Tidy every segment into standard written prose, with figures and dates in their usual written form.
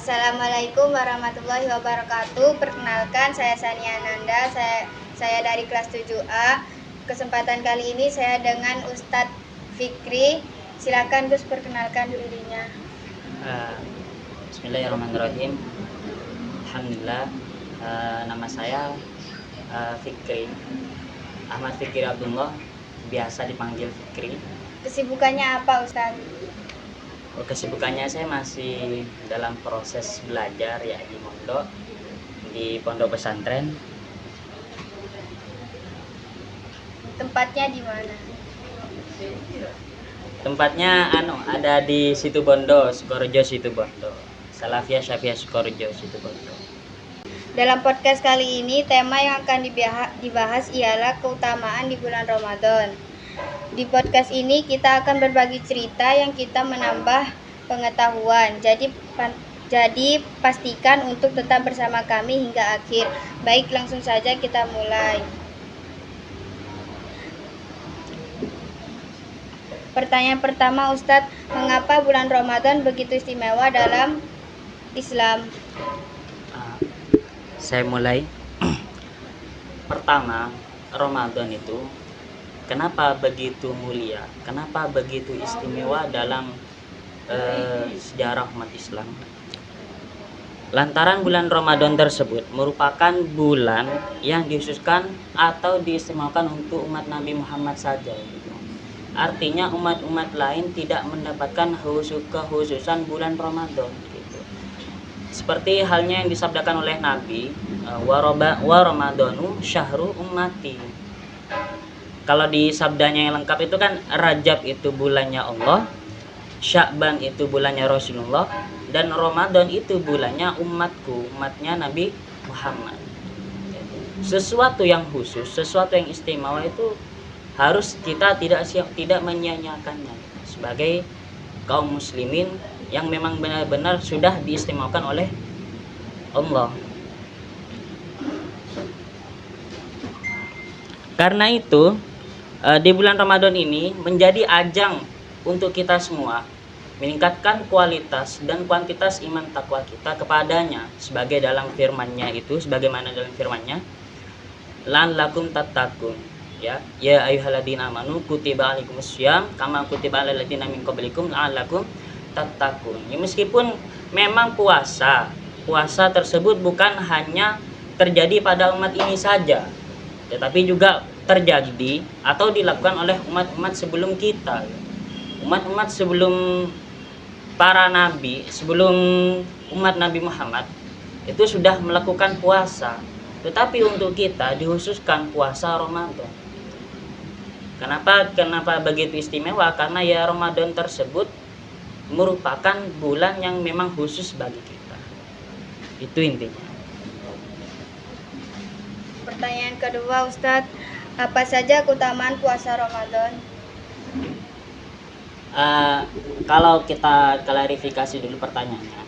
Assalamualaikum warahmatullahi wabarakatuh. Perkenalkan, saya Sania Nanda. Saya dari kelas 7A. Kesempatan kali ini saya dengan Ustadz Fikri. Silakan Gus, perkenalkan dirinya. Bismillahirrahmanirrahim. Alhamdulillah. Nama saya Fikri Ahmad Fikri Abdullah, biasa dipanggil Fikri. Kesibukannya apa Ustadz? Kesibukannya saya masih dalam proses belajar ya di pondok pesantren. Tempatnya di mana? Tempatnya ada di Situbondo, Sukorejo Situbondo. Salafiyah Syafiyah Sukorejo Situbondo. Dalam podcast kali ini, tema yang akan dibahas ialah keutamaan di bulan Ramadan. Di podcast ini kita akan berbagi cerita yang kita menambah pengetahuan. Jadi pastikan untuk tetap bersama kami hingga akhir. Baik, langsung saja kita mulai. Pertanyaan pertama, Ustadz, mengapa bulan Ramadan begitu istimewa dalam Islam? Saya mulai. Pertama, Ramadan itu kenapa begitu mulia? Kenapa begitu istimewa dalam sejarah umat Islam? Lantaran bulan Ramadan tersebut merupakan bulan yang dikhususkan atau diistimewakan untuk umat Nabi Muhammad saja. Artinya umat-umat lain tidak mendapatkan kekhususan bulan Ramadan. Seperti halnya yang disabdakan oleh Nabi, wa Ramadanu syahru ummati. Kalau di sabdanya yang lengkap itu kan Rajab itu bulannya Allah, Sya'ban itu bulannya Rasulullah, dan Ramadan itu bulannya umatku, umatnya Nabi Muhammad. Sesuatu yang khusus, sesuatu yang istimewa itu harus kita tidak menyia-nyiakannya sebagai kaum muslimin yang memang benar-benar sudah diistimewakan oleh Allah. Karena itu di bulan Ramadan ini menjadi ajang untuk kita semua meningkatkan kualitas dan kuantitas iman takwa kita kepadanya, sebagai dalam firman-Nya itu, sebagaimana dalam firman-Nya, lan lakum tattaqun, ya ayyuhalladzina amanu kutiba alaikumussyam kama kutiba alal ladzina min qablikum la'allakum tattaqun. Ya, meskipun memang puasa tersebut bukan hanya terjadi pada umat ini saja, tetapi juga terjadi atau dilakukan oleh umat-umat sebelum kita. Umat-umat sebelum para nabi, sebelum umat Nabi Muhammad itu sudah melakukan puasa. Tetapi untuk kita dikhususkan puasa Ramadan. Kenapa begitu istimewa? Karena ya Ramadan tersebut merupakan bulan yang memang khusus bagi kita. Itu intinya. Pertanyaan kedua, Ustadz, apa saja keutamaan puasa Ramadan? Kalau kita klarifikasi dulu pertanyaannya,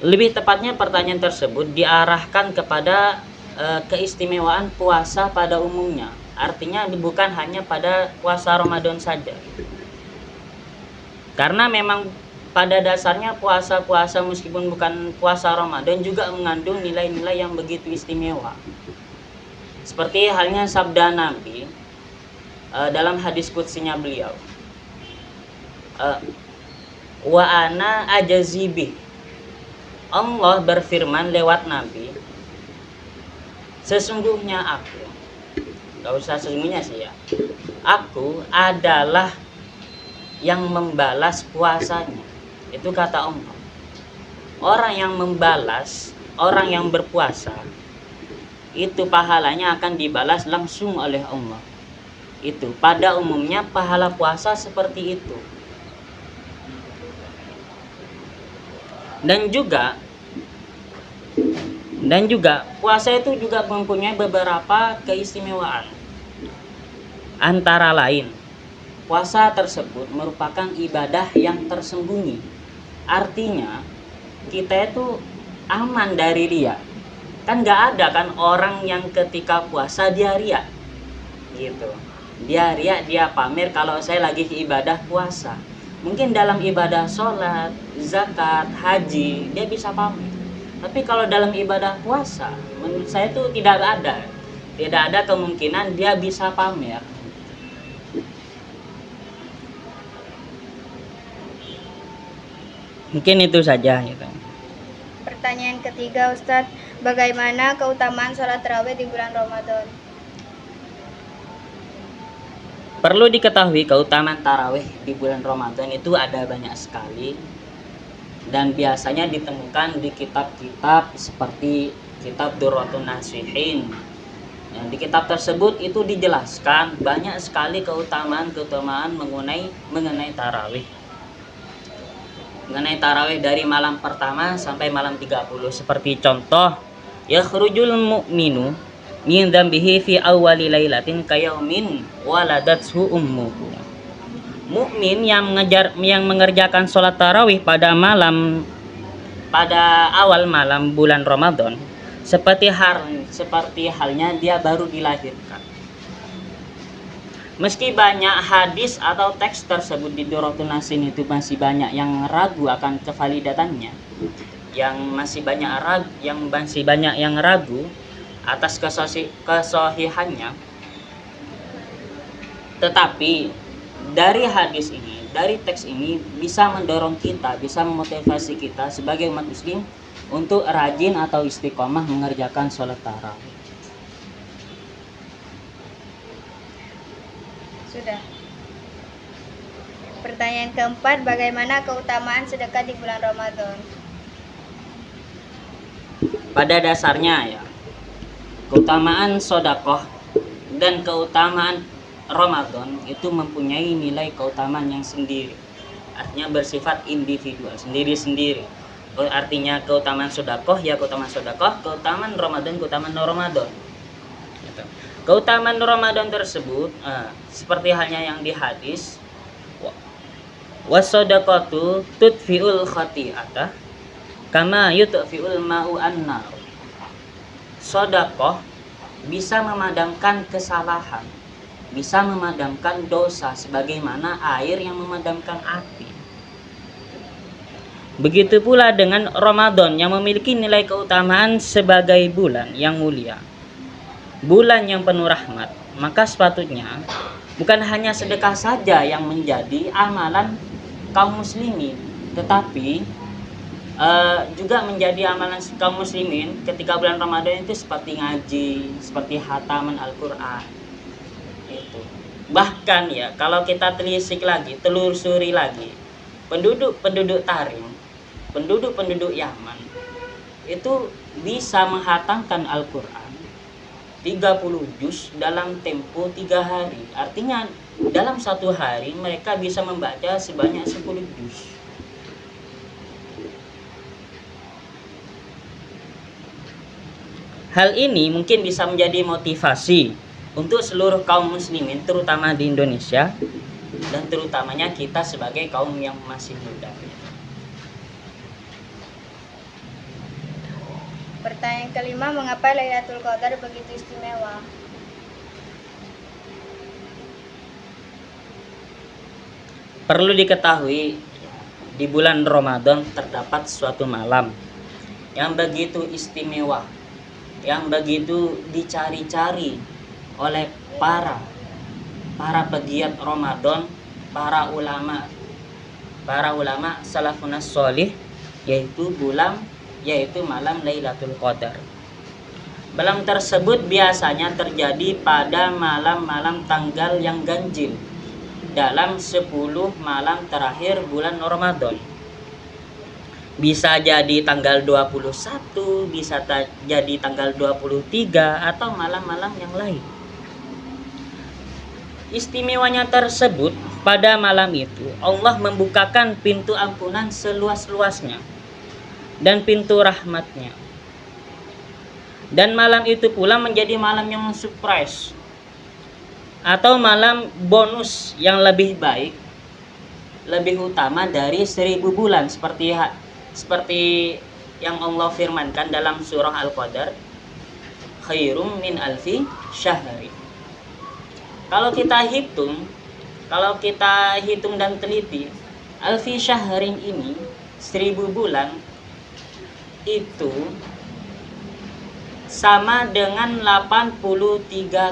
lebih tepatnya pertanyaan tersebut diarahkan kepada keistimewaan puasa pada umumnya. Artinya bukan hanya pada puasa Ramadan saja. Karena memang pada dasarnya puasa-puasa meskipun bukan puasa Ramadan juga mengandung nilai-nilai yang begitu istimewa. Seperti halnya sabda Nabi dalam hadis qudsinya beliau, wa ana ajazibih. Allah berfirman lewat Nabi, sesungguhnya aku, gak usah sesungguhnya sih ya, aku adalah yang membalas puasanya. Itu kata Allah. Orang yang membalas, orang yang berpuasa, itu pahalanya akan dibalas langsung oleh Allah. Itu pada umumnya pahala puasa seperti itu. Dan juga puasa itu juga mempunyai beberapa keistimewaan. Antara lain, puasa tersebut merupakan ibadah yang tersembunyi. Artinya kita itu aman dari riya. Kan gak ada kan orang yang ketika puasa dia riya gitu. Dia riya, dia pamer kalau saya lagi ibadah puasa. Mungkin dalam ibadah sholat, zakat, haji dia bisa pamer. Tapi kalau dalam ibadah puasa, menurut saya itu tidak ada kemungkinan dia bisa pamer. Mungkin itu saja gitu. Pertanyaan ketiga, Ustadz, bagaimana keutamaan sholat tarawih di bulan Ramadan? Perlu diketahui keutamaan tarawih di bulan Ramadan itu ada banyak sekali, dan biasanya ditemukan di kitab-kitab seperti kitab Durratun Nasihin. Di kitab tersebut itu dijelaskan banyak sekali keutamaan mengenai tarawih. Mengenai tarawih dari malam pertama sampai malam 30. Seperti contoh, yakhrujul mu'minu min dzambihi fi awwali lailatin kayaumin waladathu ummuhu. Mukmin yang mengerjakan sholat tarawih pada awal malam bulan Ramadan seperti halnya dia baru dilahirkan. Meski banyak hadis atau teks tersebut di Durratun Nasihin itu masih banyak yang ragu akan kevalidatannya, yang masih banyak yang ragu atas kesohihannya. Tetapi dari hadis ini, dari teks ini bisa mendorong kita, bisa memotivasi kita sebagai umat muslim untuk rajin atau istiqomah mengerjakan sholat tarawih. Sudah. Pertanyaan keempat, bagaimana keutamaan sedekah di bulan Ramadan? Pada dasarnya ya, keutamaan sedekah dan keutamaan Ramadan itu mempunyai nilai keutamaan yang sendiri. Artinya bersifat individual, sendiri-sendiri. Artinya keutamaan sedekah ya keutamaan sedekah, keutamaan Ramadan gitu. Keutamaan Ramadan tersebut seperti halnya yang di hadis, was-shadaqatu tudfi'ul khati'ata kama yutfi'ul ma'u an-nar. Sedekah bisa memadamkan kesalahan, bisa memadamkan dosa sebagaimana air yang memadamkan api. Begitu pula dengan Ramadan yang memiliki nilai keutamaan sebagai bulan yang mulia, bulan yang penuh rahmat. Maka sepatutnya bukan hanya sedekah saja yang menjadi amalan kaum muslimin, tetapi juga menjadi amalan kaum muslimin ketika bulan Ramadan itu seperti ngaji, seperti khataman Al-Quran itu. Bahkan ya kalau kita telusuri lagi penduduk Tarim, penduduk Yaman itu bisa menghatamkan Al-Quran 30 juz dalam tempo 3 hari. Artinya dalam 1 hari mereka bisa membaca sebanyak 10 juz. Hal ini mungkin bisa menjadi motivasi untuk seluruh kaum muslimin terutama di Indonesia dan terutamanya kita sebagai kaum yang masih muda. Pertanyaan kelima, mengapa Lailatul Qadar begitu istimewa? Perlu diketahui, di bulan Ramadan terdapat suatu malam yang begitu istimewa, yang begitu dicari-cari oleh para pegiat Ramadan, para ulama salafunas sholih, yaitu malam Lailatul Qadar. Malam tersebut biasanya terjadi pada malam-malam tanggal yang ganjil dalam 10 malam terakhir bulan Ramadan. Bisa jadi tanggal 21, bisa jadi tanggal 23 atau malam-malam yang lain. Istimewanya tersebut, pada malam itu Allah membukakan pintu ampunan seluas-luasnya dan pintu rahmatnya. Dan malam itu pula menjadi malam yang surprise atau malam bonus yang lebih baik, lebih utama dari 1000 bulan seperti yang Allah firmankan dalam surah Al-Qadar, khairum min alfi syahri. Kalau kita hitung dan teliti, Alfi syahrin ini 1000 bulan itu sama dengan 83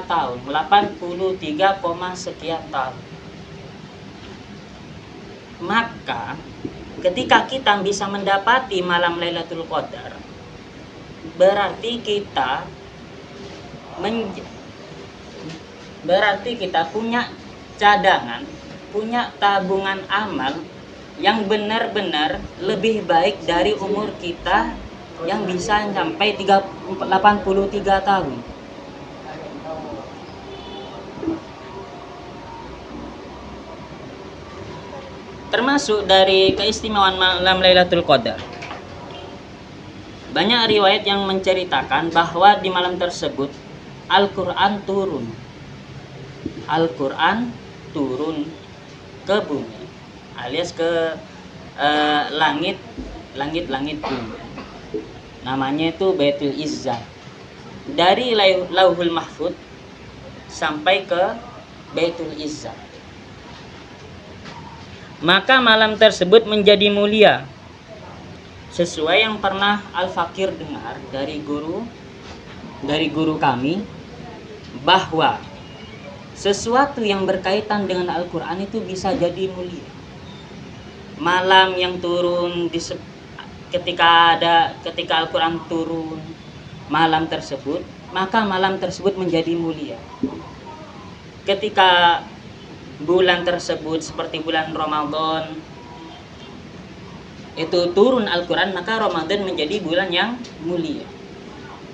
tahun, 83, sekian tahun. Maka ketika kita bisa mendapati malam Lailatul Qadar, berarti kita punya cadangan, punya tabungan amal yang benar-benar lebih baik dari umur kita yang bisa sampai 83 tahun. Termasuk dari keistimewaan malam Lailatul Qadar, banyak riwayat yang menceritakan bahwa di malam tersebut Al-Quran turun. Al-Quran turun ke bumi, alias ke langit bumi. Namanya itu Baitul Izzah. Dari Lauhul Mahfud sampai ke Baitul Izzah. Maka malam tersebut menjadi mulia, sesuai yang pernah Al-Fakir dengar dari guru kami, bahwa sesuatu yang berkaitan dengan Al-Quran itu bisa jadi mulia. Malam yang turun ketika Al-Quran turun malam tersebut, maka malam tersebut menjadi mulia. Ketika bulan tersebut seperti bulan Ramadan itu turun Al-Quran, maka Ramadan menjadi bulan yang mulia.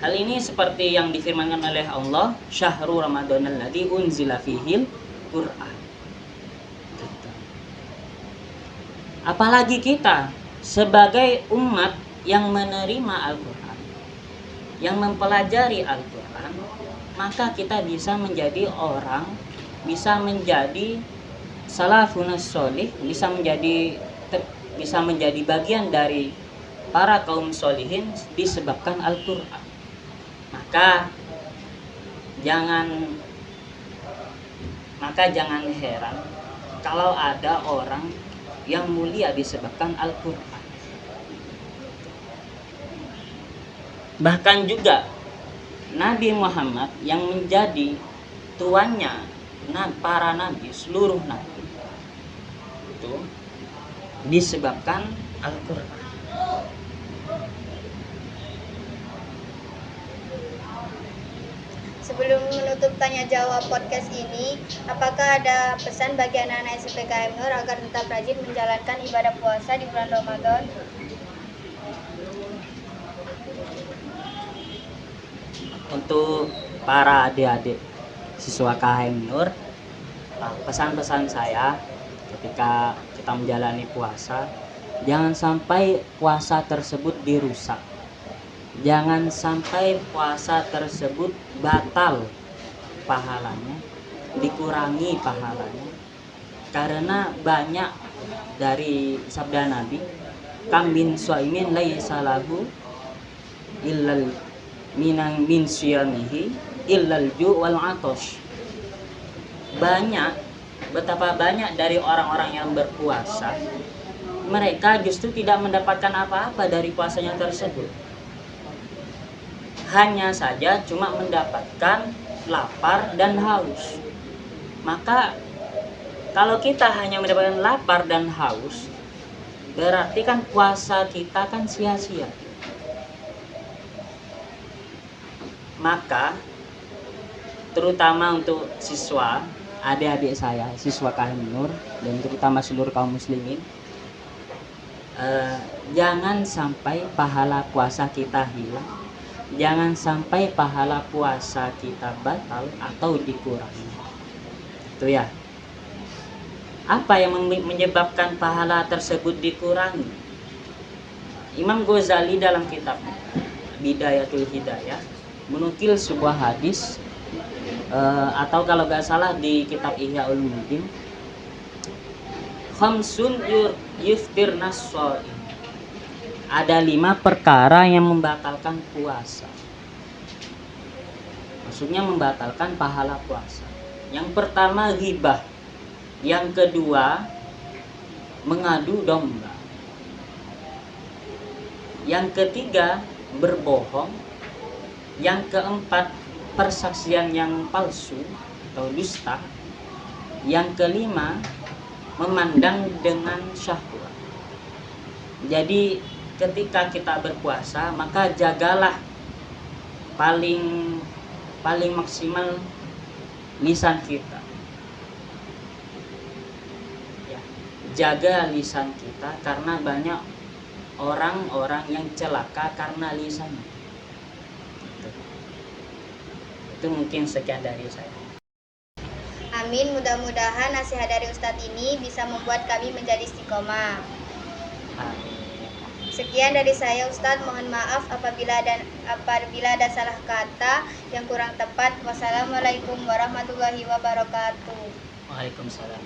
Hal ini seperti yang difirmankan oleh Allah, Syahrul Ramadanal ladzi unzila fihil Qur'an. Apalagi kita sebagai umat yang menerima Al-Quran, yang mempelajari Al-Quran, maka kita bisa menjadi salafun sholih, bisa menjadi bagian dari para kaum sholihin disebabkan Al-Quran. Maka jangan heran kalau ada orang yang mulia disebabkan Al-Quran. Bahkan juga Nabi Muhammad yang menjadi tuannya para nabi, seluruh nabi, itu disebabkan Al-Quran. Sebelum menutup tanya jawab podcast ini, apakah ada pesan bagi anak-anak SPKM Nur agar tetap rajin menjalankan ibadah puasa di bulan Ramadan? Untuk para adik-adik siswa KM Nur, pesan-pesan saya ketika kita menjalani puasa, jangan sampai puasa tersebut dirusak. Jangan sampai puasa tersebut batal pahalanya, dikurangi pahalanya. Karena banyak dari sabda Nabi, kam min shaimin laisa lahu illal min siyamihi illal ju' wal 'atash. Betapa banyak dari orang-orang yang berpuasa, mereka justru tidak mendapatkan apa-apa dari puasanya tersebut. Hanya saja cuma mendapatkan lapar dan haus. Maka kalau kita hanya mendapatkan lapar dan haus, berarti kan puasa kita kan sia-sia. Maka terutama untuk siswa, adik-adik saya, siswa KM Nur, dan terutama seluruh kaum muslimin, jangan sampai pahala puasa kita hilang, jangan sampai pahala puasa kita batal atau dikurangi. Itu ya. Apa yang menyebabkan pahala tersebut dikurangi? Imam Ghazali dalam kitab Bidayatul Hidayah menukil sebuah hadis, atau kalau nggak salah di kitab Ihya Ulumuddin, khamsun yuftirnas shaim. Ada 5 perkara yang membatalkan puasa. Maksudnya membatalkan pahala puasa. Yang pertama ghibah. Yang kedua mengadu domba. Yang ketiga, berbohong. Yang keempat, persaksian yang palsu atau dusta. Yang kelima, memandang dengan syahwat. Jadi ketika kita berpuasa, maka jagalah paling maksimal lisan kita. Ya, jaga lisan kita karena banyak orang-orang yang celaka karena lisannya. Itu mungkin sekian dari saya. Amin, mudah-mudahan nasihat dari Ustadz ini bisa membuat kami menjadi istiqomah. Amin. Sekian dari saya Ustadz, mohon maaf apabila ada salah kata yang kurang tepat. Wassalamualaikum warahmatullahi wabarakatuh. Waalaikumsalam.